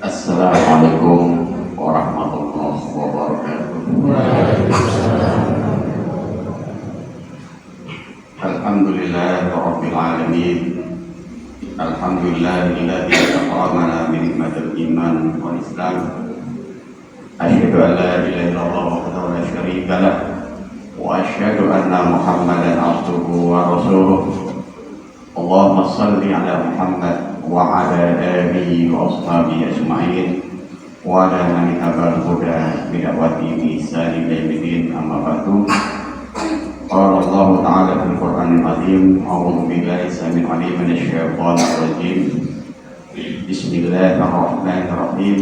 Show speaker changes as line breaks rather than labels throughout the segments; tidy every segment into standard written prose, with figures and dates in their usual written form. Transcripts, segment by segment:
Assalamualaikum warahmatullahi wabarakatuh. Alhamdulillah rabbil alamin. Alhamdulillahilladzi akramana bi nikmatil iman wal islam. Asyhadu an la ilaha illallah wahdahu la syarika lah wa asyhadu anna Muhammadan abduhu wa rasuluh. Allahumma shalli ala Muhammad wa ala alihi wa ashabihi ajma'in wa ala man tabi'al huda bi da'wati bi ihsan ila yaumil amma ba'du. Qala Allah ta'ala fil Qur'anil azim, a'udzu billahi samil 'alim minasy syaithanir rajim. Bismillahirrahmanirrahim.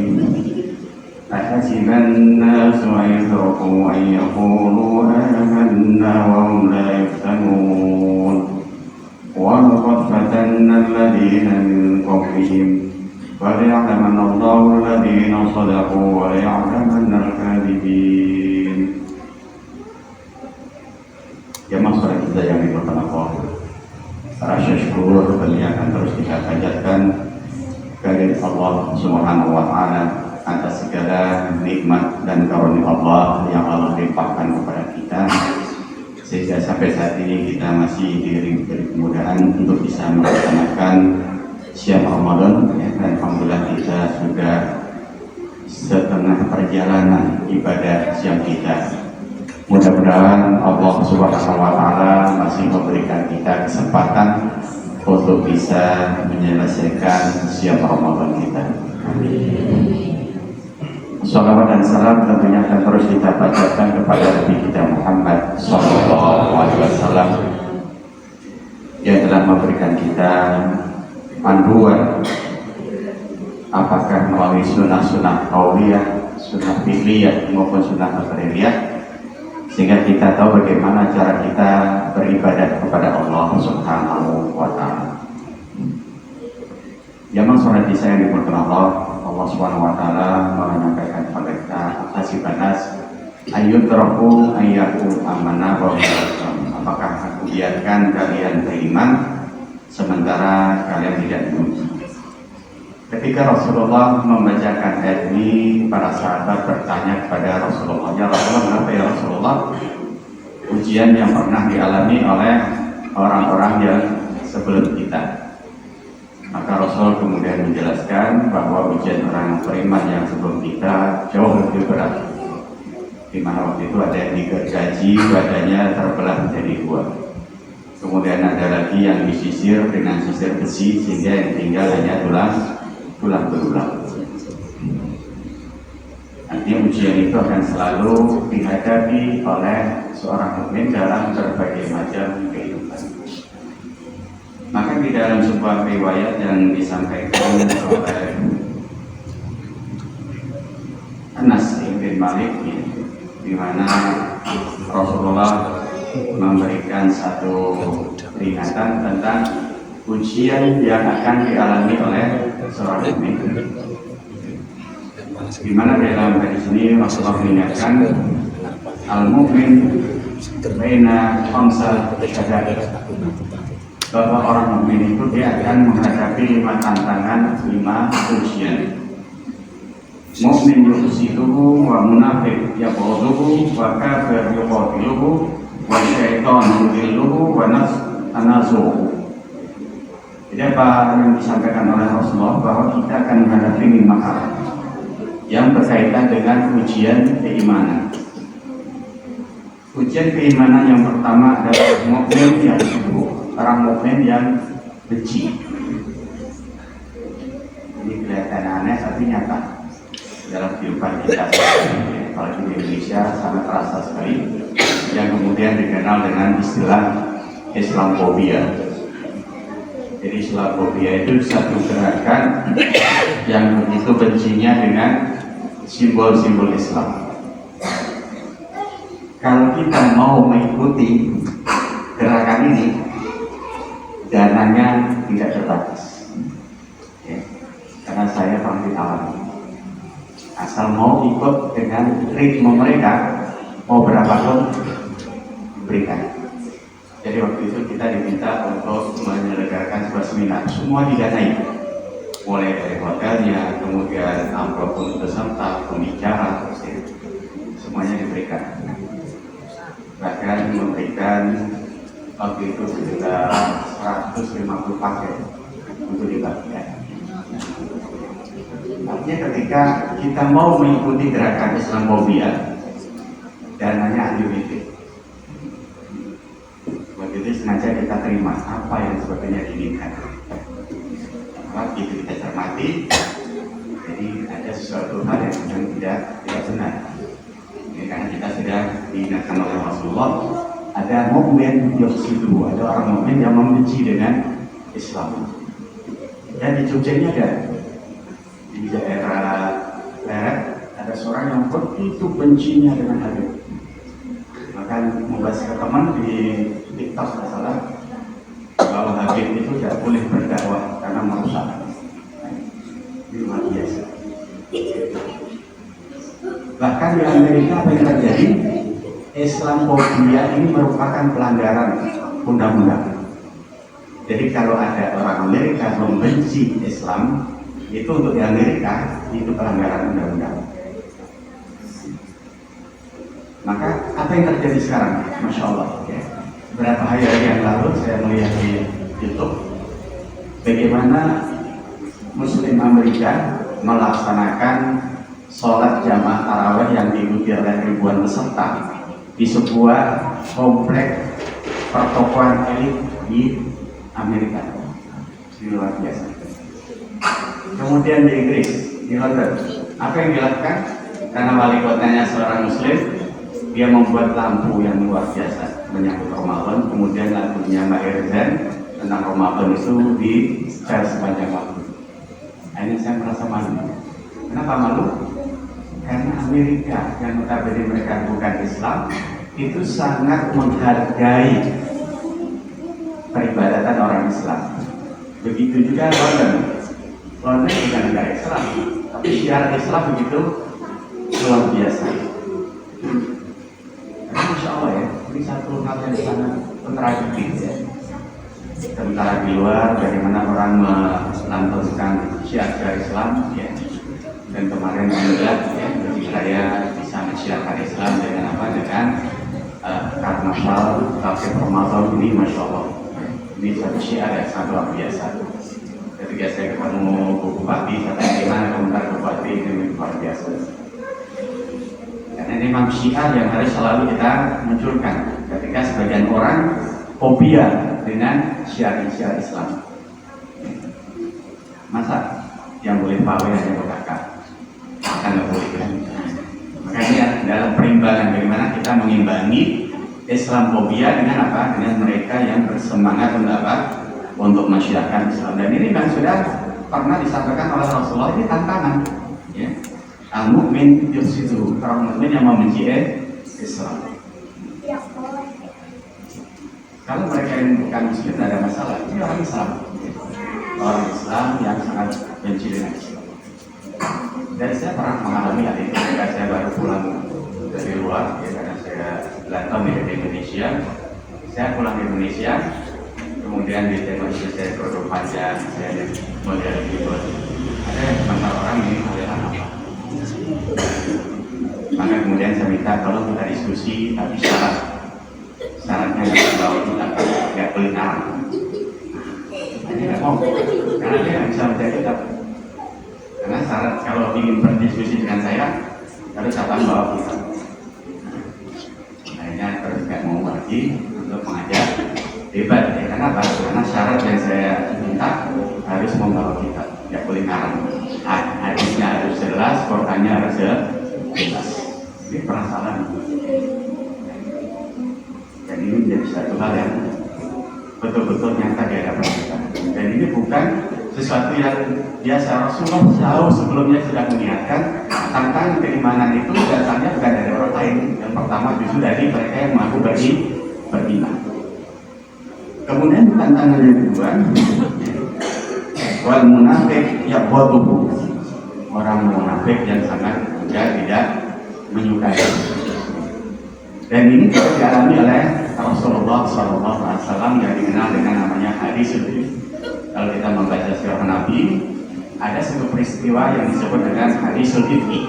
Ahasiban nasu an yutraku an yaqulu amanna wa hum la yuftanun. وَلَقَدْ فَتَنَّا الَّذِينَ مِنْ قَبْلِهِمْ فَلْيَعْلَمَنَّ اللَّهُ الَّذِينَ صَدَقُوا وَلْيَعْلَمَنَّ الْكَاذِبِينَ. Ya masyarakat kita yang dimuliakan Allah, rasa syukur tentunya akan terus kita panjatkan kepada Allah Subhanahu wa Ta'ala atas segala nikmat dan karunia Allah yang Allah limpahkan kepada kita, sehingga sampai saat ini kita masih diberi kemudahan untuk bisa melaksanakan siang Ramadan, ya, dan alhamdulillah kita sudah setengah perjalanan ibadah siang kita. Mudah-mudahan Allah Subhanahu wa Ta'ala masih memberikan kita kesempatan untuk bisa menyelesaikan siang Ramadan kita. Salawat dan salam tentunya akan terus kita bacakan kepada Nabi kita Muhammad Sallallahu Alaihi Wasallam yang telah memberikan kita panduan, apakah melalui sunnah-sunnah qauliyah, sunnah fi'liyah maupun sunnah qadariyah, sehingga kita tahu bagaimana cara kita beribadah kepada Allah Subhanahu wa Ta'ala. Yang sholat di saya dimuliakan Allah Subhanahu wa Ta'ala menyampaikan kepada kita hasibanas ayyutraku ayyaku amanah wa apakah aku biarkan kalian beriman sementara kalian tidak beriman. Ketika Rasulullah membacakan ayat ini, para sahabat bertanya kepada Rasulullah, ya Rasulullah, kenapa ya Rasulullah ujian yang pernah dialami oleh orang-orang yang sebelum kita? Maka Rasul kemudian menjelaskan bahwa ujian orang beriman yang sebelum kita jauh lebih berat, di mana waktu itu ada yang digergaji, badannya terbelah menjadi dua. Kemudian ada lagi yang disisir dengan sisir besi sehingga yang tinggal hanya tulang belulang. Artinya ujian itu akan selalu dihadapi oleh seorang mukmin dalam berbagai macam kehidupan. Maka di dalam sebuah riwayat yang disampaikan oleh Anas bin Malik, di mana Rasulullah memberikan satu peringatan tentang ujian yang akan dialami oleh seorang mukmin. Di mana dalam hadis ini Rasulullah mengingatkan al-mukmin baina khamsa syadaid, bahwa orang mukmin itu dia akan menghadapi 5 tantangan, 5 ujian. Mukmin yusiluhu wa munafiq yaquluhu wa kafir yuqatiluhu wa syaitan yudilluhu wa nafs anazuhu. Jadi apa yang disampaikan oleh Rasulullah, bahwa kita akan menghadapi 5 hal yang berkaitan dengan ujian keimanan. Ujian keimanan yang pertama adalah mukmin yang sungguh, orang mukmin yang benci. Ini kelihatan aneh tapi nyata dalam kehidupan kita. Kalau di Indonesia sangat terasa sekali, yang kemudian dikenal dengan istilah Islamofobia. Jadi Islamofobia itu satu gerakan yang begitu bencinya dengan simbol-simbol Islam. Kalau kita mau mengikuti gerakan ini, dananya tidak terbatas, ya. Karena saya pernah alami. Asal mau ikut dengan ritme mereka, mau berapapun diberikan. Jadi waktu itu kita diminta untuk menyelenggarakan sebuah seminar, semua didanai. mulai dari hotelnya, kemudian amplop untuk peserta, pembicara, semuanya diberikan. Bahkan memberikan waktu itu sekitar 150 paket untuk dibagikan. Artinya ketika kita mau mengikuti gerakan Islamophobia, dananya unlimited. Begitu sengaja kita terima apa yang sebetulnya diinginkan. Itu kita cermati, jadi ada sesuatu hal yang tidak benar. Ini karena kita sudah diingatkan oleh Rasulullah, ada mukmin yuksidu, ada orang mukmin yang membenci dengan Islam. Dan di Jogja ini ada, di daerah Leret, ada seorang yang begitu bencinya dengan Habib. Bahkan membahas ke teman di TikTok masalah bahwa Habib itu tidak boleh berdakwah karena merusak. Ini luar biasa. Bahkan di Amerika apa yang terjadi? Islamophobia ini merupakan pelanggaran undang-undang. Jadi kalau ada orang Amerika membenci Islam, itu untuk di Amerika itu pelanggaran undang-undang. Maka apa yang terjadi sekarang? Masya Allah, ya. Beberapa hari yang lalu saya melihat di YouTube bagaimana Muslim Amerika melaksanakan sholat jamaah tarawih yang diikuti oleh ribuan peserta di sebuah komplek pertokoan elit di Amerika. Ini luar biasa. Kemudian di Inggris, di London, apa yang dilakukan? Karena wali kotanya seorang Muslim, dia membuat lampu yang luar biasa menyambut Ramadan. Kemudian lagunya Maher Zain tentang Ramadan itu di-share sepanjang waktu. Nah, ini saya merasa malu. Kenapa malu? Karena Amerika yang notabene mereka bukan Islam itu sangat menghargai peribadatan orang Islam. Begitu juga London. London bukan negara Islam, tapi syiar Islam begitu luar biasa. Insya Allah ya, ini satu hal yang sangat kontradiktif ya. Sementara di luar bagaimana orang melantunkan syiar Islam ya. Dan kemarin alhamdulillah ya, jadi saya bisa mensiarkan Islam dengan apa? Dengan karnaval Kafir Ramadan ini, Masya Allah. Ini satu syiar yang sangat luar biasa. Ketika saya ketemu Bu Bupati, saya tanya gimana komentar Bupati, ini luar biasa. Karena ini memang syiar yang harus selalu kita munculkan. Ketika sebagian orang fobia dengan syiar-syiar Islam. Masa yang boleh pawai hanya kakak? Akan nggak boleh kan? Makanya dalam perimbangan bagaimana kita mengimbangi Islamophobia dengan apa? Dengan mereka yang bersemangat untuk apa? Untuk masyarakat Islam. Dan ini kan sudah pernah disampaikan oleh Rasulullah, ini tantangan. Ya. Al-mu'min yuksidu, orang mukmin yang membenci Islam. Kalau mereka yang bukan Muslim tidak ada masalah. Ini orang Islam. Orang Islam yang sangat benci dengan Islam. Dan saya pernah mengalami hal itu ketika saya baru pulang dari luar, ya, karena saya 9 tahun di Indonesia. Saya pulang ke Indonesia, kemudian di Indonesia saya produk panjang, saya model gitu. Ada yang sebentar orang ini aliran apa? Maka kemudian saya minta kalau kita diskusi, tapi syaratnya kalau kita nggak boleh narang. Ini nggak mau, karena dia nggak bisa baca kitab. Karena syarat kalau ingin berdiskusi dengan saya harus datang bawa kitab. Akhirnya terus nggak mau lagi untuk mengajar debat. Ya, kenapa? Karena syarat yang saya minta harus membawa kitab, nggak boleh ngarang. Hadisnya harus jelas, Qurannya harus jelas. Ini perasaan. Dan ini menjadi satu hal yang betul-betul nyata di hadapan kita. Dan ini bukan sesuatu yang biasa. Rasulullah jauh sebelumnya sudah mengingatkan tentang keimanan itu datangnya bukan dari orang lain. Yang pertama justru dari mereka yang mampu beriman. Kemudian tantangan yang kedua, wal munafik yaqwaduhu, orang munafik yang sangat tidak menyukai. Dan ini juga dialami oleh Rasulullah SAW yang dikenal dengan namanya hadis. Kalau kita membaca sirah Nabi, ada satu peristiwa yang disebut dengan hadisul ifki.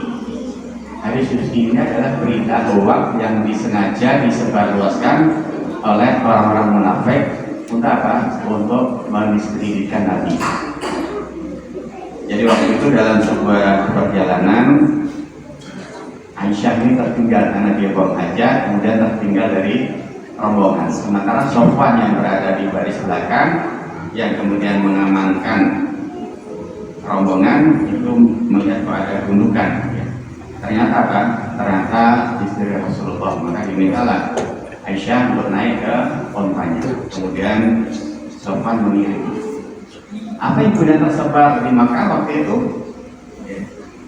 Hadisul ifki ini adalah berita hoax yang disengaja disebarluaskan oleh orang-orang munafik untuk apa? Untuk mendiskreditkan Nabi. Jadi waktu itu dalam sebuah perjalanan, Aisyah ini tertinggal karena dia buang hajat, kemudian tertinggal dari rombongan. Sementara Sofwan yang berada di baris belakang, yang kemudian mengamankan rombongan itu melihat ada gundukan. Ternyata apa? Ternyata istri Rasulullah. Maka dimintalah Aisyah untuk naik ke ontanya. Kemudian Sofwan mengiring. Apa yang kemudian tersebar di Makkah waktu itu?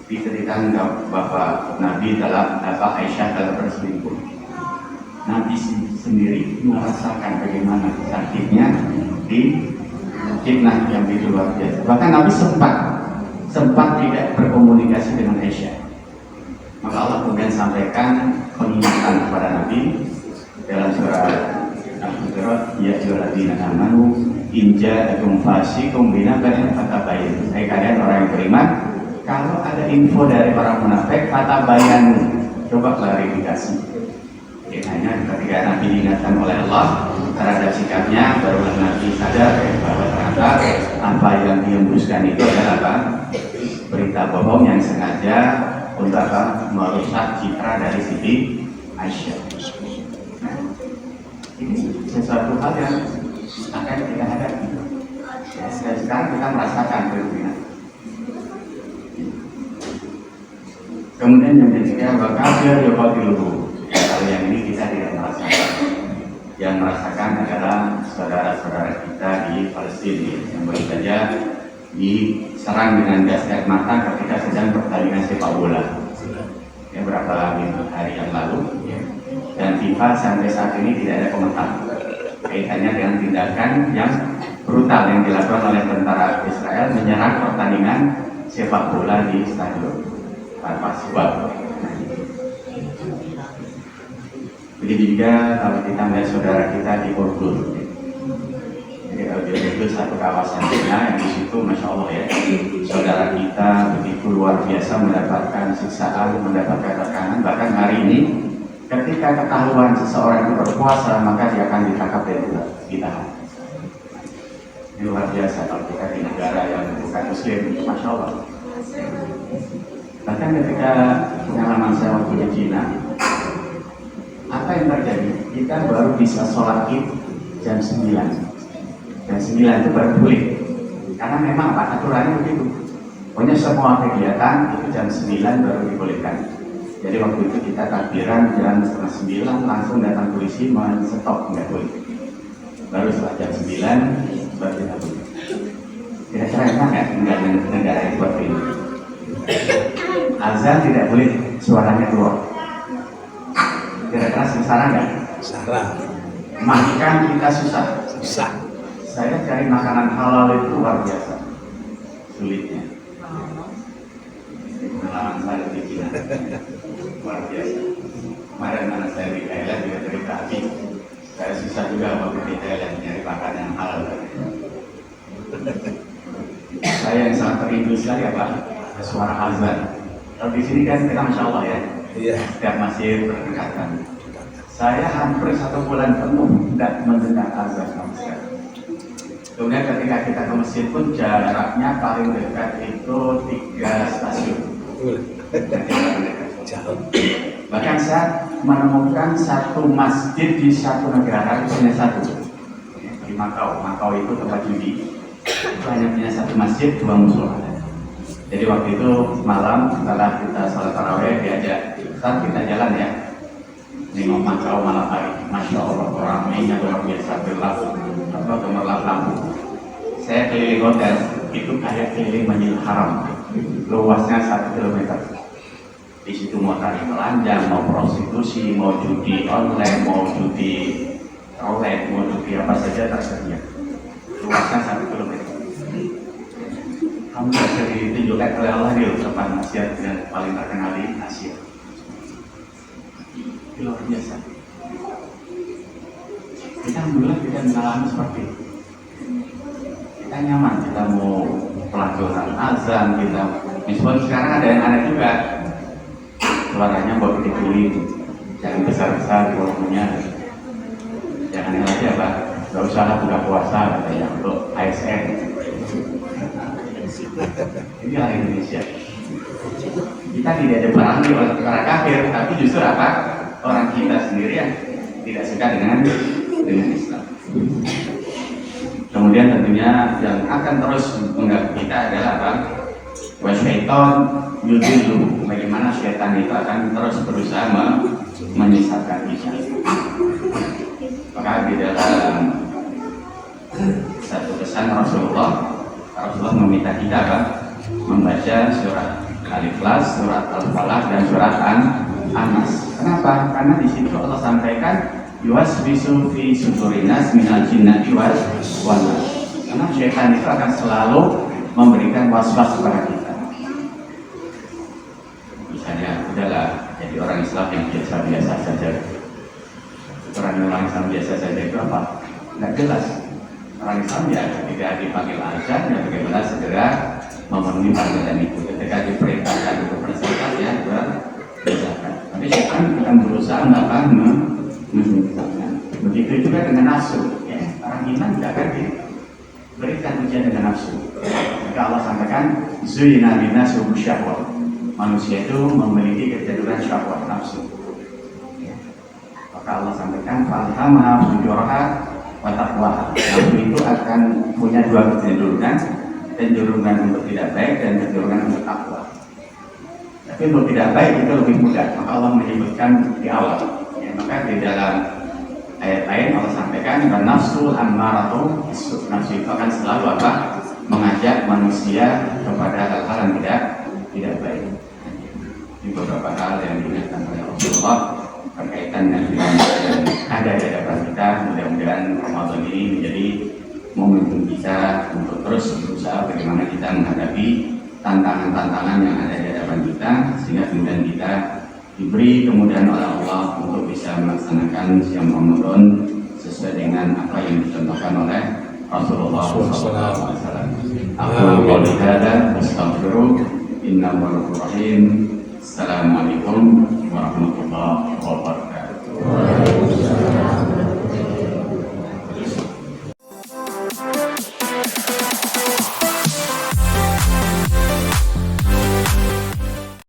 Diceritakan bahwa Nabi dalam Aisyah dalam berselingkuh. Nabi sendiri merasakan bagaimana sakitnya di fitnah yang begitu luar biasa. Bahkan Nabi sempat tidak berkomunikasi dengan Aisyah. Maka Allah kemudian sampaikan pengingatan kepada Nabi dalam surah Al-Hujurat, ya ayyuhalladzina amanu in ja'akum fasiqun binaba'in fatabayyanu. Hai kalian orang yang beriman, kalau ada info dari orang munafik, fatabayyanu, coba klarifikasi. Hanya ketika Nabi diingatkan oleh Allah terhadap sikapnya, baru Nabi sadar bahwa ternyata apa yang dihembuskan itu adalah apa? Berita bohong yang sengaja untuk apa? Merusak citra dari Siti Aisyah. Nah, ini sesuatu hal yang akan kita hadapi. Sekarang kita merasakan fenomena. Kemudian yang ketiga, wakafir yuqatiluhu. Kalau yang ini kita tidak merasakan. Yang merasakan adalah saudara-saudara kita di Palestina yang baru saja diserang dengan gas air mata ketika sedang pertandingan sepak bola. Ya, beberapa hari yang lalu. Ya. Dan FIFA sampai saat ini tidak ada komentar kaitannya dengan tindakan yang brutal yang dilakukan oleh tentara Israel menyerang pertandingan sepak bola di stadion tanpa sebab. Begitu juga kalau kita melihat saudara kita di Urdun. Jadi kalau di Urdun satu kawasan yang di situ, masya Allah ya, saudara kita begitu luar biasa mendapatkan siksaan, mendapatkan tekanan. Bahkan hari ini, ketika ketahuan seseorang itu berpuasa, maka dia akan ditangkap dan ditahan. Ini luar biasa kalau kita di negara yang bukan Muslim, masya Allah. Bahkan ketika pengalaman saya waktu di Cina, apa yang terjadi? Kita baru bisa sholat id jam 9. Jam 9 itu baru boleh. Karena memang aturannya begitu. Pokoknya semua kegiatan itu jam 9 baru dibolehkan. Jadi waktu itu kita takbiran jam setengah 9, langsung datang polisi men-stop, nggak boleh. Baru setelah jam 9 baru kita boleh. Kira-kira enak nggak negara yang seperti ini? Azan tidak boleh suaranya keluar. Kira-kira sengsara nggak?
Sengsara.
Makan kita susah.
Susah.
Saya cari makanan halal itu luar biasa sulitnya. Pengalaman saya di Cina luar biasa. Kemarin mana saya di Thailand juga cerita habis. Saya susah juga waktu di Thailand nyari makanan yang halal. Saya yang sangat terindu sekali apa? Suara azan. Kalau di sini kan kita masya Allah ya.
Iya.
Setiap masjid berdekatan. Saya hampir 1 bulan penuh tidak mendengar azan sama sekali. Kemudian ketika kita ke masjid pun jaraknya paling dekat itu 3 stasiun.
Jauh.
Bahkan saya menemukan satu masjid di satu negara itu hanya satu. Di Makau. Makau itu tempat judi. Itu hanya punya satu masjid, 2 musola. Jadi waktu itu malam setelah kita salat tarawih diajak, Ustaz kita jalan ya, nengok Makau malam hari. Masya Allah ramainya luar biasa, gemerlap lampu. Saya keliling hotel itu kayak keliling Masjidil Haram, luasnya 1 kilometer. Di situ mau tari telanjang, mau prostitusi, mau judi online, mau judi roulette, mau judi apa saja tersedia. Luasnya 1 kilometer. Kamu bisa ditunjukkan oleh Allah di tempat maksiat yang paling terkenal di Asia. Luar biasa. Kita alhamdulillah tidak mengalami seperti itu. Kita nyaman, kita mau pelajaran azan kita. Meskipun sekarang ada yang aneh juga, suaranya buat dikecilin, jangan besar-besar volumenya. Jangan yang lagi apa? Gak usah lah buka puasa katanya untuk ASN. Inilah Indonesia. Kita tidak diperangi oleh orang kafir, tapi justru apa? Orang kita sendiri yang tidak suka dengan Islam. Kemudian tentunya yang akan terus mengganggu kita adalah apa? Wasyaiton yudhillu, bagaimana syaitan itu akan terus berusaha menyesatkan kita. Maka di dalam satu pesan Rasulullah meminta kita kan membaca surat Al-Ikhlas, surat Al-Falaq dan surat An-Nas. Kenapa? Karena di situ Allah sampaikan yuwaswisu fi sudurinas minal jinnati wal nas. Karena syaitan itu akan selalu memberikan waswas kepada kita. Misalnya, udahlah jadi orang Islam yang biasa-biasa saja. Orang Islam biasa saja itu apa? Nggak jelas. Orang Islam ya ketika dipanggil azan ya bagaimana segera memenuhi panggilan itu. Ketika diperintahkan untuk berzakat ya berzakat. Tapi syaitan akan berusaha menunjukkan. Begitu juga dengan nafsu. Ya, orang iman tidak akan diberikan ujian dengan nafsu. Maka Allah sampaikan zuyina linnas hubbu syahwat. Manusia itu memiliki kecenderungan syahwat nafsu. Ya. Maka Allah sampaikan falhamaha fujuraha wa taqwaha. Nafsu itu akan punya dua kecenderungan untuk tidak baik dan kecenderungan untuk takwa. Tapi untuk tidak baik itu lebih mudah. Maka Allah menyebutkan di awal. Ya, maka di dalam ayat lain Allah sampaikan nafsul ammaratu bisu. Nafsu itu akan selalu apa? Mengajak manusia kepada hal-hal yang tidak baik. Ini beberapa hal yang diingatkan oleh Rasulullah berkaitan dengan yang ada di hadapan kita. Mudah-mudahan Ramadan ini menjadi momentum kita untuk terus berusaha bagaimana kita menghadapi tantangan-tantangan yang ada di hadapan kita, sehingga kemudian kita diberi kemudahan oleh Allah untuk bisa melaksanakan siam Ramadan sesuai dengan apa yang dicontohkan oleh Rasulullah SAW. Aku qouli hadza astaghfiru innahu ghafurur rahim. Assalamualaikum warahmatullahi wabarakatuh.